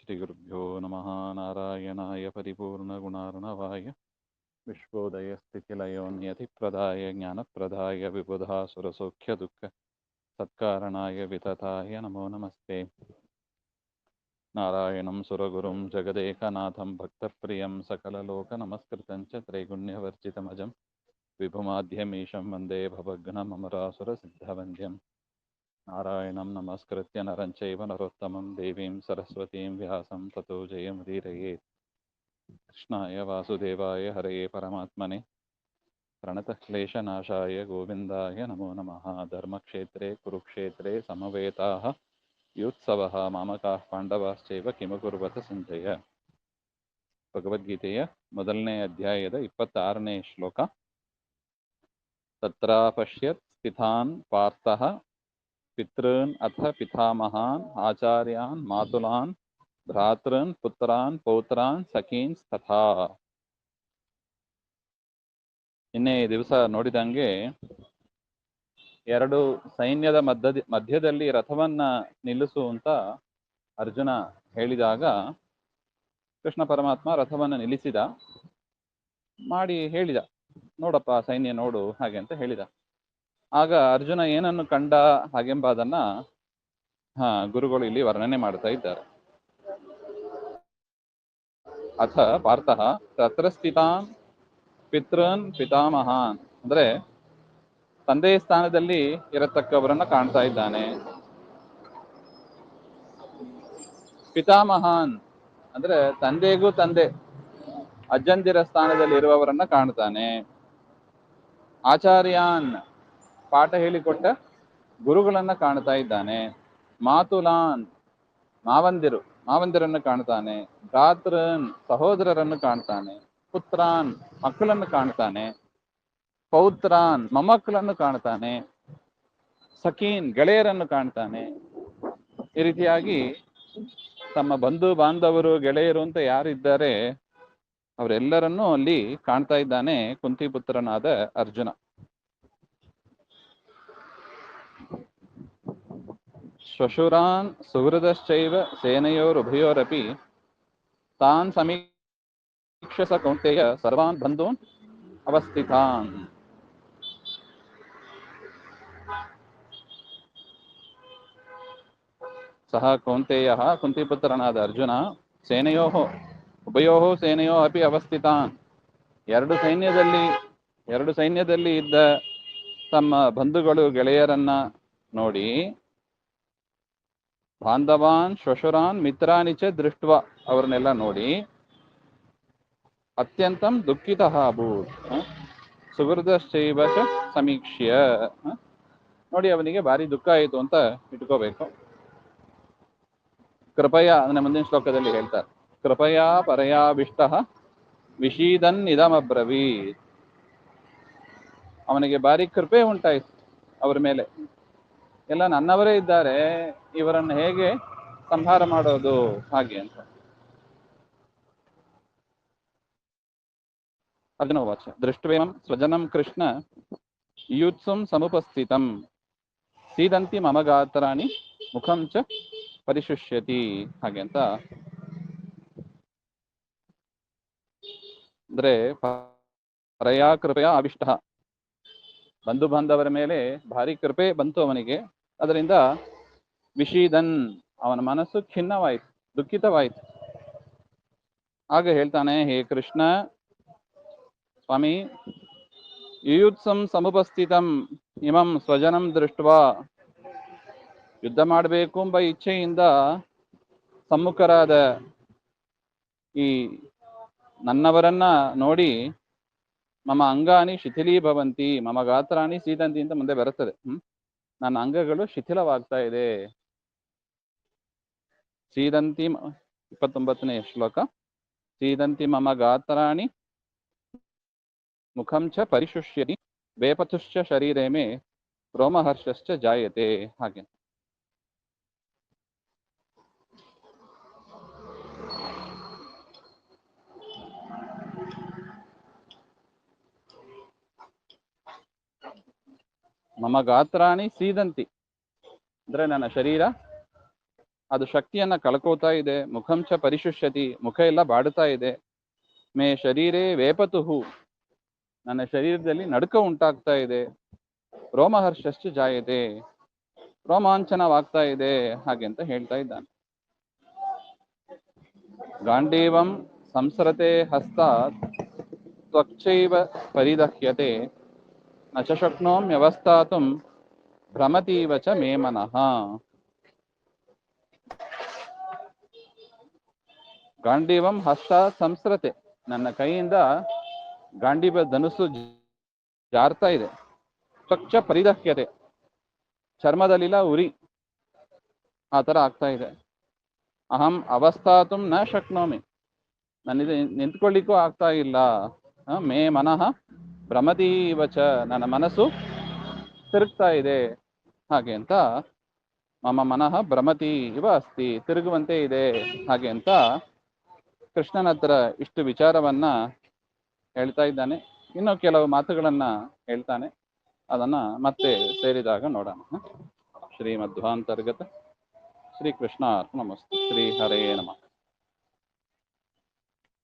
श्रीगुरुभ्यो नमः। नारायणाय परिपूर्णगुणार्णवाय विश्वोदयस्थितिलयोन्यतिप्रदाय ज्ञानप्रदाय विबुधासुरसौख्यदुःख सत्कारणाय वितताय नमो नमस्ते। नारायणं सुरगुरुं जगदेकनाथं भक्तप्रियं सकललोकनमस्कृतं च त्रैगुण्यवर्जितमजं विभुमाद्यमीशं वन्दे भवघ्नममरासुरसिद्धवन्द्यम्। नारायणं नमस्कृत्य नरं चैव नरोत्तमं देवीं सरस्वतीं व्यासं ततो जयमुदीरयेत्। कृष्णाय वासुदेवाय हरये परमात्मने प्रणतः क्लेशनाशाय गोविन्दाय नमो नमः। धर्मक्षेत्रे कुरुक्षेत्रे समवेताः यूत्सवः मामकाः पाण्डवाश्चैव किमकुर्वत ಸಂಜಯ. ಭಗವದ್ಗೀತೆಯ ಮೊದಲನೇ ಅಧ್ಯಾಯದ 26ನೇ ಶ್ಲೋಕ. ತತ್ರ ಪಶ್ಯತ್ ಸ್ಥಿತಾನ್ ಪಾರ್ಥಃ ಪಿತॄನ್ ಅಥ ಪಿತಾಮಹಾನ್ ಆಚಾರ್ಯಾನ್ ಮಾತುಲಾನ್ ಭ್ರಾತೃನ್ ಪುತ್ರಾನ್ ಪೌತ್ರಾನ್ ಸಖೀನ್ ತಥಾ. ನಿನ್ನೆ ದಿವಸ ನೋಡಿದಂಗೆ ಎರಡು ಸೈನ್ಯದ ಮಧ್ಯದಲ್ಲಿ ರಥವನ್ನ ನಿಲ್ಲಿಸು ಅಂತ ಅರ್ಜುನ ಹೇಳಿದಾಗ ಕೃಷ್ಣ ಪರಮಾತ್ಮ ರಥವನ್ನ ನಿಲ್ಲಿಸಿದ, ಮಾಡಿ ಹೇಳಿದ, ನೋಡಪ್ಪ ಸೈನ್ಯ ನೋಡು ಹಾಗೆ ಅಂತ ಹೇಳಿದ. ಆಗ ಅರ್ಜುನ ಏನನ್ನು ಕಂಡ ಹಾಗೆಂಬುದನ್ನ ಗುರುಗಳು ಇಲ್ಲಿ ವರ್ಣನೆ ಮಾಡ್ತಾ ಇದ್ದಾರೆ. ಅಥ ಪಾರ್ಥಃ ತತ್ರ ಸ್ಥಿತಾನ್ ಪಿತೃನ್ ಪಿತಾಮಹಾನ್, ಅಂದ್ರೆ ತಂದೆಯ ಸ್ಥಾನದಲ್ಲಿ ಇರತಕ್ಕವರನ್ನ ಕಾಣ್ತಾ ಇದ್ದಾನೆ. ಪಿತಾಮಹಾನ್ ಅಂದ್ರೆ ತಂದೆಗೂ ತಂದೆ ಅಜ್ಜಂದಿರ ಸ್ಥಾನದಲ್ಲಿ ಇರುವವರನ್ನ ಕಾಣ್ತಾನೆ. ಆಚಾರ್ಯಾನ್ ಪಾಠ ಹೇಳಿಕೊಟ್ಟ ಗುರುಗಳನ್ನ ಕಾಣ್ತಾ ಇದ್ದಾನೆ. ಮಾತುಲಾನ್ ಮಾವಂದಿರನ್ನು ಕಾಣ್ತಾನೆ. ಭ್ರಾತೃನ್ ಸಹೋದರರನ್ನು ಕಾಣ್ತಾನೆ. ಪುತ್ರಾನ್ ಮಕ್ಕಳನ್ನು ಕಾಣ್ತಾನೆ. ಪೌತ್ರಾನ್ ಮೊಮ್ಮಕ್ಕಳನ್ನು ಕಾಣ್ತಾನೆ. ಸಖೀನ್ ಗೆಳೆಯರನ್ನು ಕಾಣ್ತಾನೆ. ಈ ರೀತಿಯಾಗಿ ತಮ್ಮ ಬಂಧು ಬಾಂಧವರು ಗೆಳೆಯರು ಅಂತ ಯಾರಿದ್ದಾರೆ ಅವರೆಲ್ಲರನ್ನೂ ಅಲ್ಲಿ ಕಾಣ್ತಾ ಇದ್ದಾನೆ ಕುಂತಿಪುತ್ರನಾದ ಅರ್ಜುನ. ಶ್ವಶುರಾನ್ ಸುಹೃದಶ್ಚೈವ ಸೇನೆಯೋರುಭಯೋರಪಿ ತಾನ್ ಸಮೀಕ್ಷಸ ಕೌಂತೆಯ ಸರ್ವಾನ್ ಬಂಧೂನ್ ಅವಸ್ಥಿತಾನ್. ಸಹ ಕೌಂತೆಯ ಕುಂತಿಪುತ್ರನಾದ ಅರ್ಜುನ ಸೇನೆಯೋ ಉಭಯೋ ಸೇನೆಯೋ ಅಪಿ ಅವಸ್ಥಿತಾನ್, ಎರಡು ಸೈನ್ಯದಲ್ಲಿ ಇದ್ದ ತಮ್ಮ ಬಂಧುಗಳು ಗೆಳೆಯರನ್ನ ನೋಡಿ ಬಾಂಧವಾನ್ ಶ್ವಶುರಾನ್ ಮಿತ್ರಾನಿಚ ದೃಷ್ಟ, ಅವ್ರನ್ನೆಲ್ಲ ನೋಡಿ ಅತ್ಯಂತಂ ದುಃಖಿತಃ ಅಭೂತ್ ಸುಹೃದಶ್ಚೈವ ಸಮೀಕ್ಷ್ಯ, ನೋಡಿ ಅವನಿಗೆ ಭಾರಿ ದುಃಖ ಆಯಿತು ಅಂತ ಇಟ್ಕೋಬೇಕು. ಕೃಪಯ ಅಂದ್ರೆ ಮುಂದಿನ ಶ್ಲೋಕದಲ್ಲಿ ಹೇಳ್ತಾರೆ, ಕೃಪಯಾ ಪರಯಾಭಿಷ್ಟ ವಿಷೀದನ್ ಇದಮಬ್ರವೀತ್. ಅವನಿಗೆ ಭಾರಿ ಕೃಪೆ ಉಂಟಾಯಿತು ಅವರ ಮೇಲೆ. ಎಲ್ಲ ನನ್ನವರೇ ಇದ್ದಾರೆ, ಇವರನ್ನು ಹೇಗೆ ಸಂಹಾರ ಮಾಡೋದು ಹಾಗೆ ಅಂತ. ಅರ್ಜುನ ವಾಚ ದೃಷ್ಟವೇಮಂ ಸ್ವಜನಂ ಕೃಷ್ಣ ಯೂತ್ಸುಂ ಸಮುಪಸ್ಥಿತಂ ಸೀದಂತಿ ಮಮ ಗಾತ್ರಾಣಿ ಮುಖಂ ಚ ಪರಿಶುಷ್ಯತಿ ಹಾಗೆ ಅಂತ. ಅಂದ್ರೆ ಪರಯಾ ಕೃಪೆಯ ಆವಿಷ್ಟ, ಬಂಧು ಬಾಂಧವರ ಮೇಲೆ ಭಾರಿ ಕೃಪೆ ಬಂತು ಅವನಿಗೆ. ಅದರಿಂದ ವಿಷೀದನ್, ಅವನ ಮನಸ್ಸು ಖಿನ್ನವಾಯಿತು, ದುಃಖಿತವಾಯಿತು. ಆಗ ಹೇಳ್ತಾನೆ, ಹೇ ಕೃಷ್ಣ ಸ್ವಾಮಿ, ಯುಯುತ್ಸಂ ಸಮುಪಸ್ಥಿತಂ ಇಮಂ ಸ್ವಜನಂ ದೃಷ್ಟ್ವಾ, ಯುದ್ಧ ಮಾಡಬೇಕು ಎಂಬ ಇಚ್ಛೆಯಿಂದ ಸಮ್ಮುಖರಾದ ಈ ನನ್ನವರನ್ನ ನೋಡಿ ಮಮ ಅಂಗಾನಿ ಶಿಥಿಲೀಭವಂತಿ ಮಮ ಗಾತ್ರಾಣಿ ಸೀದಂತಿ ಅಂತ ಮುಂದೆ ಬರುತ್ತದೆ. ನನ್ನ ಅಂಗಗಳು ಶಿಥಿಲವಾಗ್ತಾ ಇದೆ. ಸೀದಂತಿ 29ನೇ ಶ್ಲೋಕ. ಸೀದಂತಿ ಮಮ ಗಾತ್ರಾಣಿ ಮುಖಂ ಚ ಪರಿಶುಷ್ಯತಿ ಬೇಪತುಶ್ಚ ಶರೀರೇ ಮೇ ರೋಮಹರ್ಷಶ್ಚ ಜಾಯತೆ ಹಾಗೆ. ಮಮ ಗಾತ್ರಾಣಿ ಸೀದಂತಿ ಅಂದ್ರೆ ನನ್ನ ಶರೀರ ಅದು ಶಕ್ತಿಯನ್ನ ಕಳ್ಕೋತಾ ಇದೆ. ಮುಖಂಚ ಪರಿಶುಷ್ಯತಿ, ಮುಖ ಎಲ್ಲ ಬಾಡುತ್ತಾ ಇದೆ. ಮೇ ಶರೀರೇ ವೇಪತುಹು, ನನ್ನ ಶರೀರದಲ್ಲಿ ನಡುಕ ಉಂಟಾಗ್ತಾ ಇದೆ. ರೋಮಹರ್ಷಶ್ಚ ಜಾಯತೆ, ರೋಮಾಂಚನವಾಗ್ತಾ ಇದೆ, ಹಾಗೆ ಅಂತ ಹೇಳ್ತಾ ಇದ್ದಾನೆ. ಗಾಂಡೀವಂ ಸಂಸ್ರತೆ ಹಸ್ತಾತ್ ತ್ವಕ್ಚೈವ ಪರಿದಹ್ಯತೆ, ನ ಚ ಶಕ್ನೋಮ್ಯವಸ್ಥಾತುಂ ಭ್ರಮತೀವ ಚ ಮೇ ಮನಃ. ಗಾಂಡೀವಂ ಹಸ್ತ ಸಂಸ್ರತೆ, ನನ್ನ ಕೈಯಿಂದ ಗಾಂಡೀವ ಧನುಸ್ಸು ಜಾರ್ತಾ ಇದೆ. ತ್ವಕ್ಚ ಪರಿದಹ್ಯತೆ, ಚರ್ಮದಲ್ಲಿಲ್ಲ ಉರಿ ಆ ಥರ ಆಗ್ತಾ ಇದೆ. ಅಹಂ ಅವಸ್ಥಾತುಂ ನ ಶಕ್ನೋಮಿ, ನನ್ನಿದು ನಿಂತ್ಕೊಳ್ಳಿಕ್ಕೂ ಆಗ್ತಾ ಇಲ್ಲ. ಮೇ ಮನಃ ಭ್ರಮತೀವಚ, ನನ್ನ ಮನಸ್ಸು ತಿರುಗ್ತಾ ಇದೆ, ಹಾಗೆ ಅಂತ. ಮಮ ಮನಃ ಭ್ರಮತಿ ಇವ ಅಸ್ತಿ, ತಿರುಗುವಂತೆ ಇದೆ, ಹಾಗೆ ಅಂತ ಕೃಷ್ಣನ ಹತ್ರ ಇಷ್ಟು ವಿಚಾರವನ್ನ ಹೇಳ್ತಾ ಇದ್ದಾನೆ. ಇನ್ನು ಕೆಲವು ಮಾತುಗಳನ್ನ ಹೇಳ್ತಾನೆ, ಅದನ್ನ ಮತ್ತೆ ಸೇರಿದಾಗ ನೋಡೋಣ. ಶ್ರೀಮಧ್ವಾಂತರ್ಗತ ಶ್ರೀ ಕೃಷ್ಣ ಅರ್ಪಣಮಸ್ತು. ಶ್ರೀ ಹರೇ ನಮಃ.